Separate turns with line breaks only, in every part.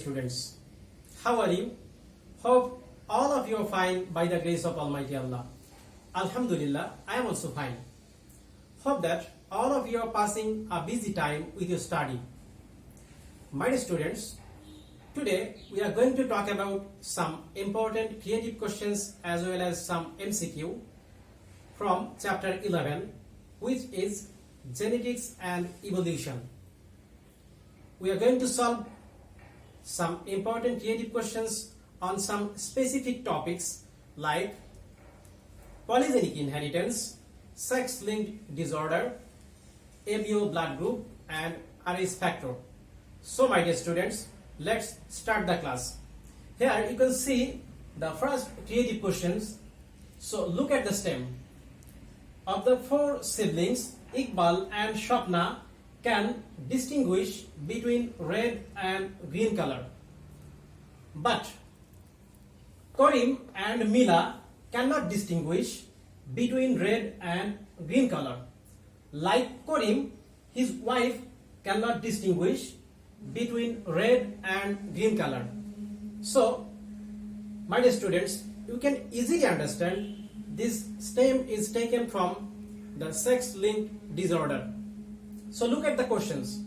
students. How are you? Hope all of you are fine by the grace of Almighty Allah. Alhamdulillah, I am also fine. Hope that all of you are passing a busy time with your study. My dear students, today we are going to talk about some important creative questions as well as some MCQ from chapter 11, which is genetics and evolution. We are going to solve some important creative questions on some specific topics like polygenic inheritance, sex-linked disorder, ABO blood group and RH factor. So my dear students, let's start the class. Here you can see the first creative questions. So look at the stem. Of the four siblings, Iqbal and Shapna can distinguish between red and green color. But Karim and Mila cannot distinguish between red and green color. Like Karim, his wife cannot distinguish between red and green color. So, my dear students, you can easily understand this stem is taken from the sex-linked disorder. So look at the questions.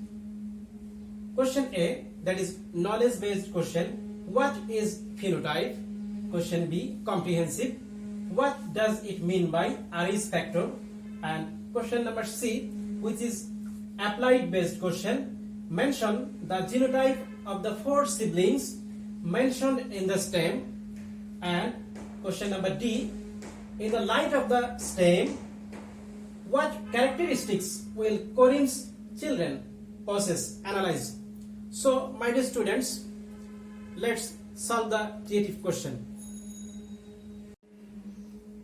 Question A, that is knowledge-based question. What is phenotype? Question B, comprehensive. What does it mean by RH factor? And question number C, which is applied-based question. Mention the genotype of the four siblings mentioned in the stem. And question number D, in the light of the stem, what characteristics will Karim's children possess? Analyze. So, my dear students, let's solve the creative question.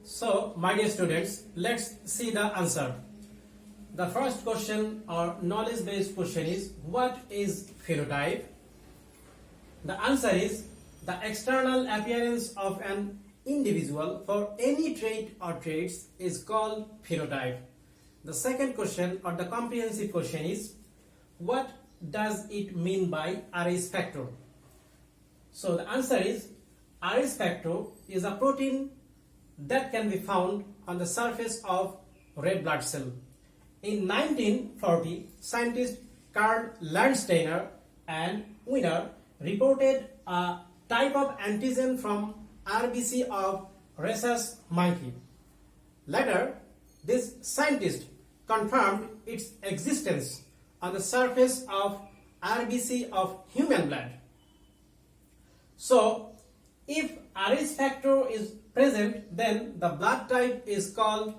So, my dear students, let's see the answer. The first question or knowledge-based question is, what is phenotype? The answer is the external appearance of an individual for any trait or traits is called phenotype. The second question or the comprehensive question is, what does it mean by RH factor? So the answer is, RH factor is a protein that can be found on the surface of red blood cell. In 1940, scientist Karl Landsteiner and Wiener reported a type of antigen from RBC of rhesus monkey. Later, this scientist confirmed its existence on the surface of RBC of human blood. So, if RH factor is present, then the blood type is called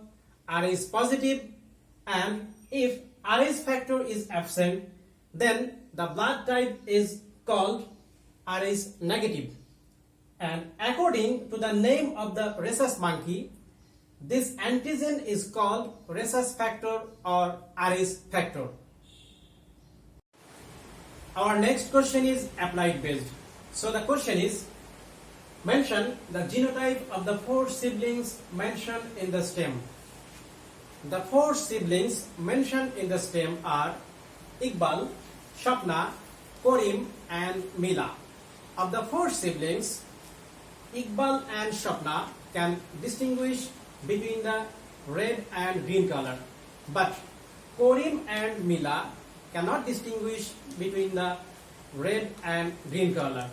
RH positive, and if RH factor is absent, then the blood type is called RH negative. And according to the name of the rhesus monkey, this antigen is called rhesus factor or RH factor. Our next question is applied based. So the question is, mention the genotype of the four siblings mentioned in the stem. The four siblings mentioned in the stem are Iqbal, Shapna, Karim and Mila. Of the four siblings, Iqbal and Shapna can distinguish between the red and green color, but Karim and Mila cannot distinguish between the red and green color.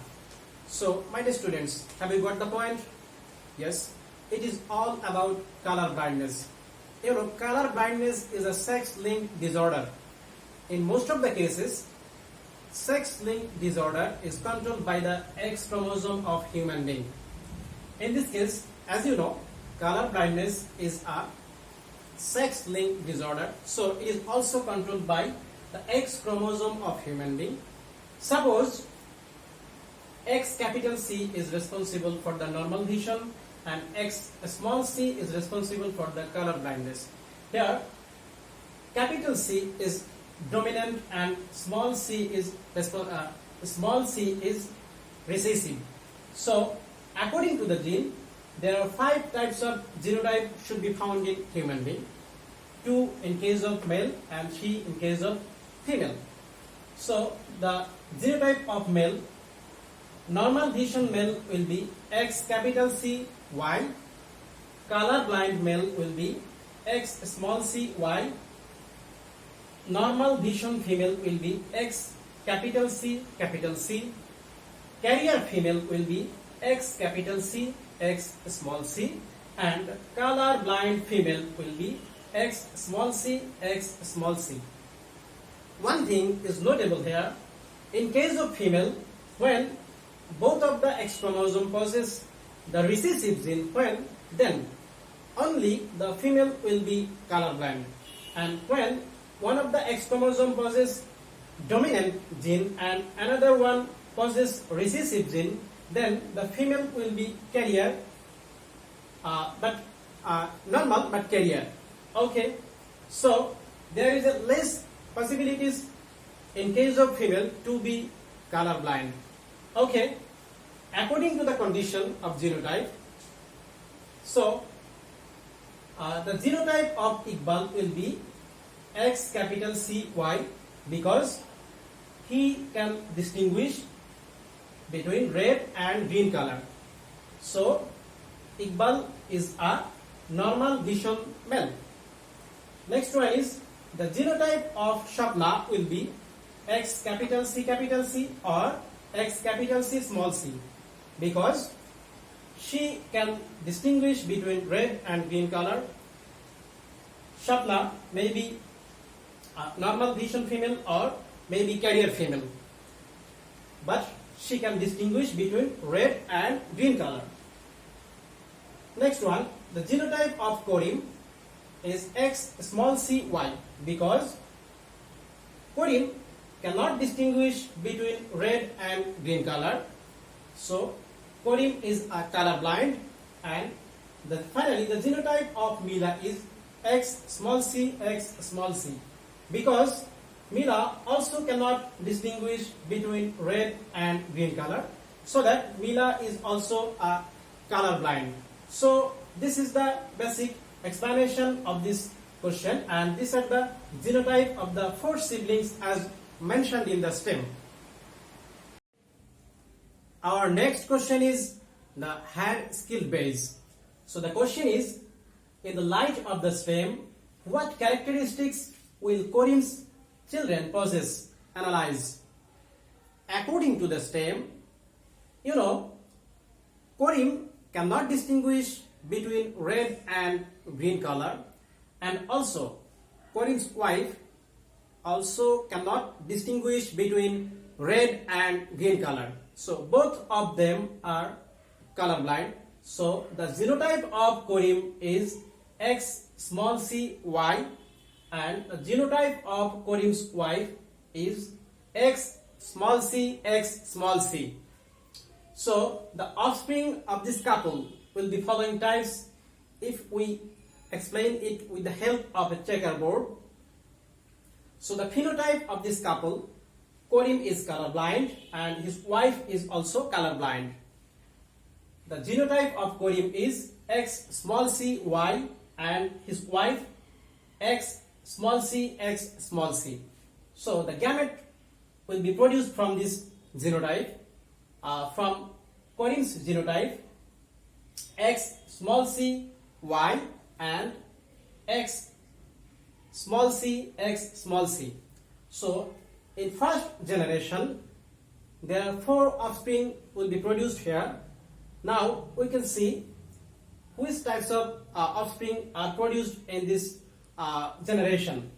So, my dear students, have you got the point? Yes, it is all about color blindness. You know, color blindness is a sex-linked disorder. In most of the cases, sex-linked disorder is controlled by the X chromosome of human being. In this case, as you know, color blindness is a sex-linked disorder, so it is also controlled by the X chromosome of human being. Suppose X capital C is responsible for the normal vision and X small c is responsible for the color blindness. Here, capital C is dominant and small c is recessive. So, according to the gene, there are 5 types of genotype should be found in human being. 2 in case of male and 3 in case of female. So, the genotype of male normal vision male will be X capital C Y, color blind male will be X small c Y, normal vision female will be X capital C, carrier female will be X capital C, X small c, and color blind female will be X small c, X small c. One thing is notable here. In case of female, when both of the X chromosome possess the recessive gene, then only the female will be colorblind, and when one of the X chromosome possess dominant gene and another one possess recessive gene, then the female will be carrier, normal but carrier. Okay, so there is a less possibilities in case of female to be colorblind. Okay, according to the condition of genotype, so the genotype of Iqbal will be X capital C Y, because he can distinguish between red and green color. So Iqbal is a normal vision male. Next one is the genotype of Shapna will be X capital C or X capital C small c, because she can distinguish between red and green color. Shapna may be normal vision female or may be carrier female, but she can distinguish between red and green color. Next one, the genotype of Korim is X small c Y, because Korim cannot distinguish between red and green color. So Korim is a colorblind. And finally the genotype of Mila is X small c, because Mila also cannot distinguish between red and green color, so that Mila is also a colorblind. So this is the basic explanation of this question, and these are the genotype of the 4 siblings as mentioned in the stem. Our next question is the hand skill base. So the question is, in the light of the stem, what characteristics will Korim's children possess? Analyze. According to the stem, Korim cannot distinguish between red and green color, and also Korim's wife also cannot distinguish between red and green color. So both of them are colorblind. So the genotype of Korim is X small c Y, and the genotype of Korim's wife is X small c, X small c. So the offspring of this couple will be following types if we explain it with the help of a checkerboard. So the phenotype of this couple, Korim is colorblind and his wife is also colorblind. The genotype of Korim is X small c Y, and his wife X small c, X small c. So the gamete will be produced from this genotype, from Korim's genotype, X small c Y and X small c, X small c. So in first generation, there are 4 offspring will be produced here. Now we can see which types of offspring are produced in this generation.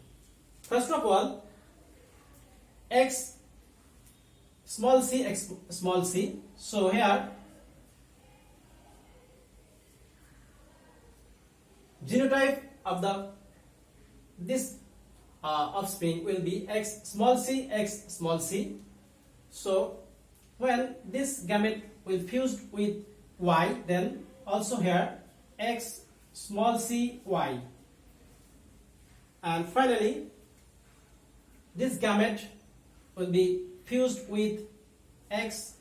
First of all, X small c, X small c. So here genotype of this offspring will be X small c, X small c. So when this gamete will fuse with Y, then also here X small c Y. And finally this gamete will be fused with X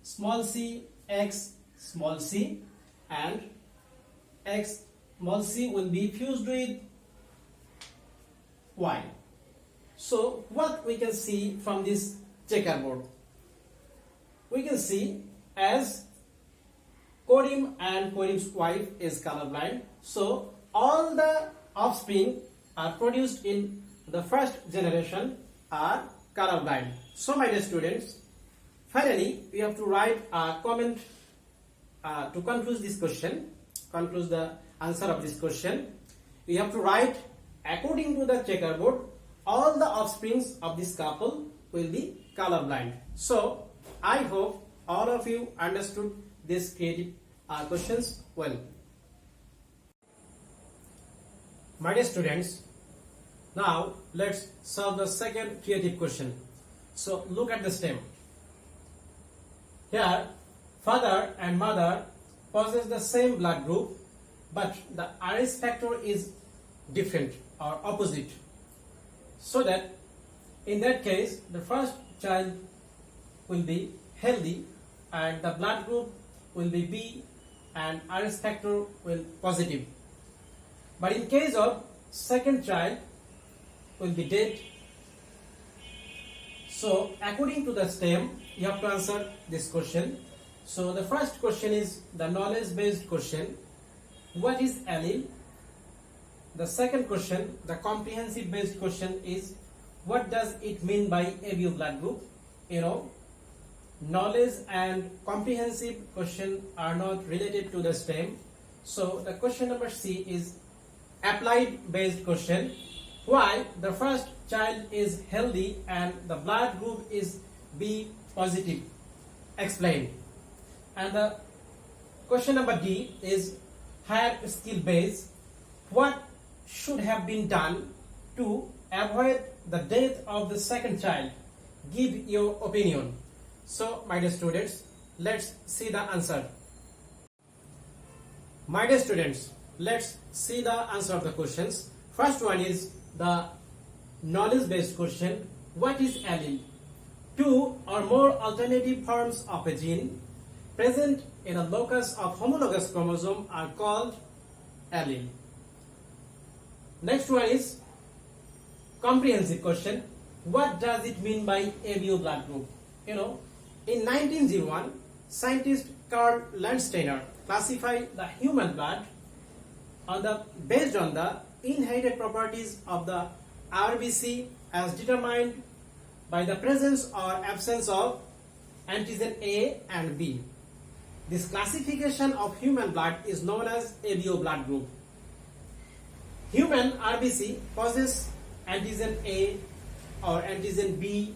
small c, X small c, and X small c will be fused with Y. So what we can see from this checkerboard? We can see as Korim and Korim's wife is colorblind, so all the offspring are produced in the first generation are colorblind. So my dear students, finally we have to write a comment to conclude this question, conclude the answer of this question. We have to write, according to the checkerboard, all the offsprings of this couple will be colorblind. So I hope all of you understood this creative questions well. My dear students, now let's solve the second creative question. So look at the stem. Here father and mother possess the same blood group, but the RH factor is different or opposite. So that in that case the first child will be healthy and the blood group will be B and RH factor will positive. But in case of second child will be dead. So according to the stem you have to answer this question. So the first question is the knowledge based question. What is allele? The second question, the comprehensive based question, is what does it mean by ABO blood group? You know, knowledge and comprehensive question are not related to the stem. So the question number C is applied based question. Why the first child is healthy and the blood group is B positive? Explain. And the question number D is higher skill base. What should have been done to avoid the death of the second child? Give your opinion. So my dear students, let's see the answer. My dear students, let's see the answer of the questions. First one is the knowledge based question. What is allele? Two or more alternative forms of a gene present in a locus of homologous chromosome are called allele. Next one is comprehensive question. What does it mean by ABO blood group? You know, in 1901, scientist Carl Landsteiner classified the human blood based on the inherited properties of the RBC as determined by the presence or absence of antigen A and B. This classification of human blood is known as ABO blood group. Human RBC possess antigen A or antigen B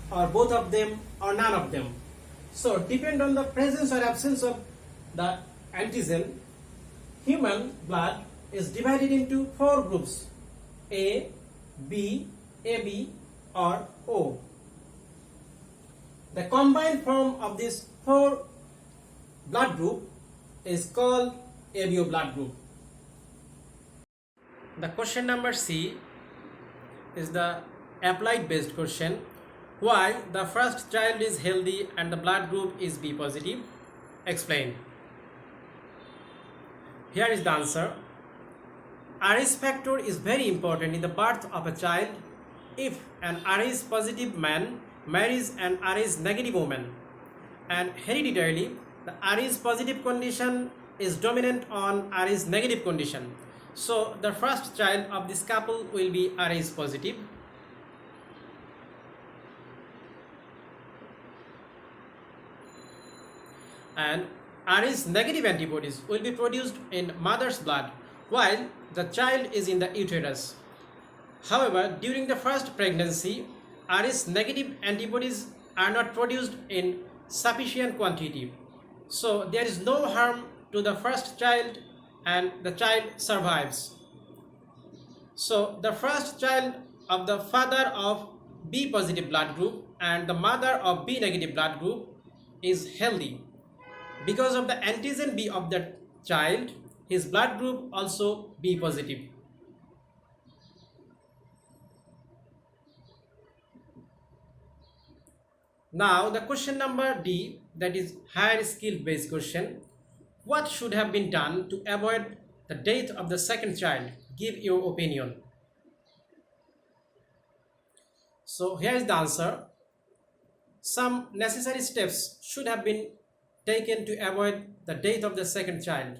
or both of them or none of them. So depend on the presence or absence of the antigen, human blood is divided into four groups: A, B, AB or O. The combined form of these four blood group is called ABO blood group. The question number C is the applied based question. Why the first child is healthy and the blood group is B positive? Explain. Here is the answer. RH factor is very important in the birth of a child. If an RH positive man marries an RH negative woman, and hereditarily the RH positive condition is dominant on RH negative condition, so the first child of this couple will be RH positive. And RH negative antibodies will be produced in mother's blood while the child is in the uterus. However, during the first pregnancy, RH negative antibodies are not produced in sufficient quantity. So there is no harm to the first child and the child survives. So the first child of the father of B positive blood group and the mother of B negative blood group is healthy. Because of the antigen B of the child, his blood group also B positive. Now the question number D, that is higher skill based question. What should have been done to avoid the death of the second child? Give your opinion. So here is the answer. Some necessary steps should have been taken to avoid the death of the second child?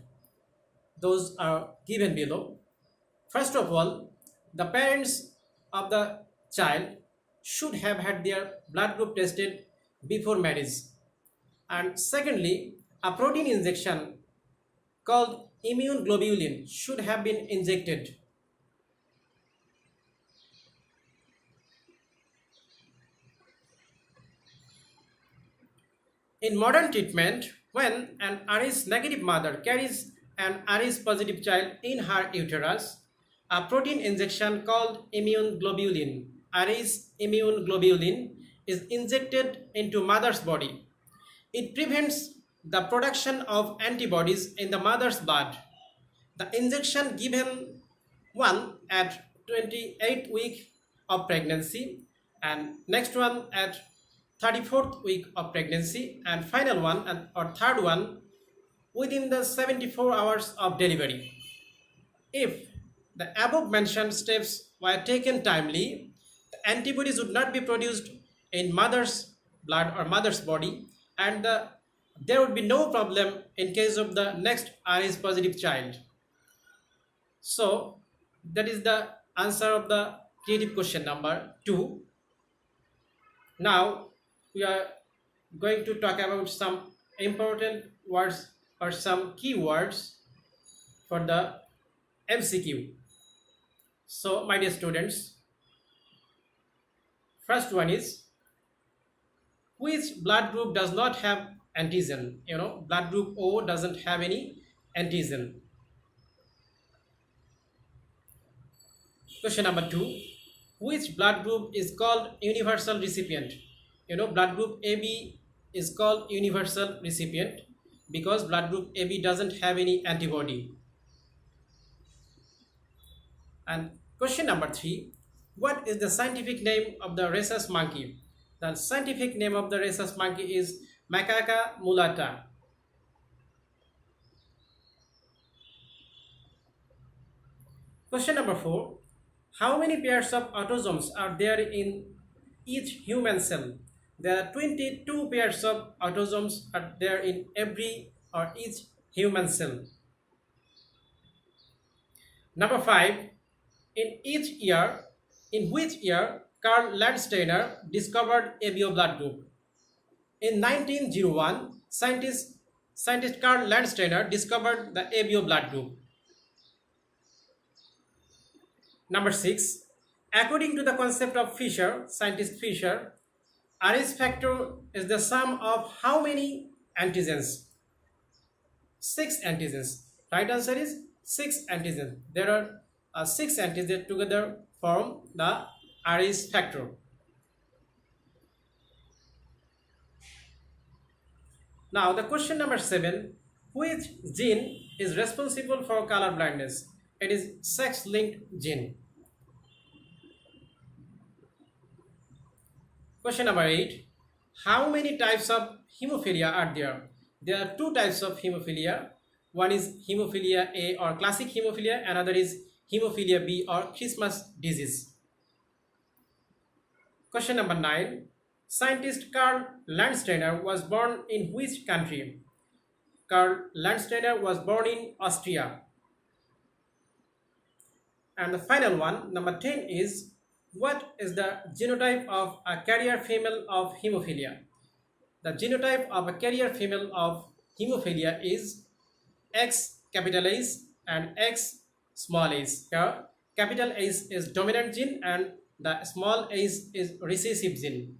Those are given below. First of all, the parents of the child should have had their blood group tested before marriage. And secondly, a protein injection called immune globulin should have been injected. In modern treatment, when an Rh negative mother carries an Rh positive child in her uterus, a protein injection called immune globulin, Rh immune globulin, is injected into mother's body. It prevents the production of antibodies in the mother's blood. The injection given one at 28th week of pregnancy and next one at 34th week of pregnancy and final one or third one within the 74 hours of delivery. If the above mentioned steps were taken timely, the antibodies would not be produced in mother's blood or mother's body and there would be no problem in case of the next Rh positive child. So that is the answer of the creative question number 2. Now we are going to talk about some important words or some keywords for the MCQ. So my dear students, first one is, which blood group does not have antigen? Blood group O doesn't have any antigen. Question number 2, which blood group is called universal recipient? Blood group AB is called universal recipient because blood group AB doesn't have any antibody. And question number 3, what is the scientific name of the rhesus monkey? The scientific name of the rhesus monkey is Macaca mulata. Question number 4, how many pairs of autosomes are there in each human cell? There are 22 pairs of autosomes are there in every or each human cell. Number 5, in which year Karl Landsteiner discovered ABO blood group? In 1901, scientist Karl Landsteiner discovered the ABO blood group. Number 6, according to the concept of Fisher, scientist Fisher, Rh factor is the sum of how many antigens? 6 antigens. Right answer is 6 antigens. There are 6 antigens together form the Rh factor. Now the question number 7, which gene is responsible for color blindness? It is sex-linked gene. Question number 8, how many types of hemophilia are there? There are 2 types of hemophilia. One is hemophilia A or classic hemophilia, another is hemophilia B or Christmas disease. Question number 9, scientist Karl Landsteiner was born in which country? Karl Landsteiner was born in Austria. And the final one, number 10 is, what is the genotype of a carrier female of hemophilia? The genotype of a carrier female of hemophilia is X capital H and X small h. Here, capital H is dominant gene and the small h is recessive gene.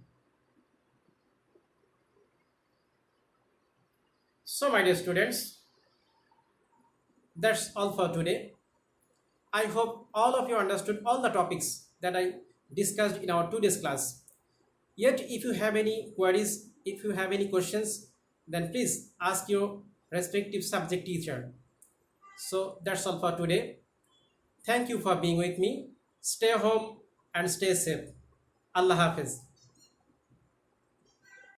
So my dear students, that's all for today. I hope all of you understood all the topics that I discussed in our today's class. Yet if you have any queries, if you have any questions, then please ask your respective subject teacher. So that's all for today. Thank you for being with me. Stay home and stay safe. Allah Hafiz.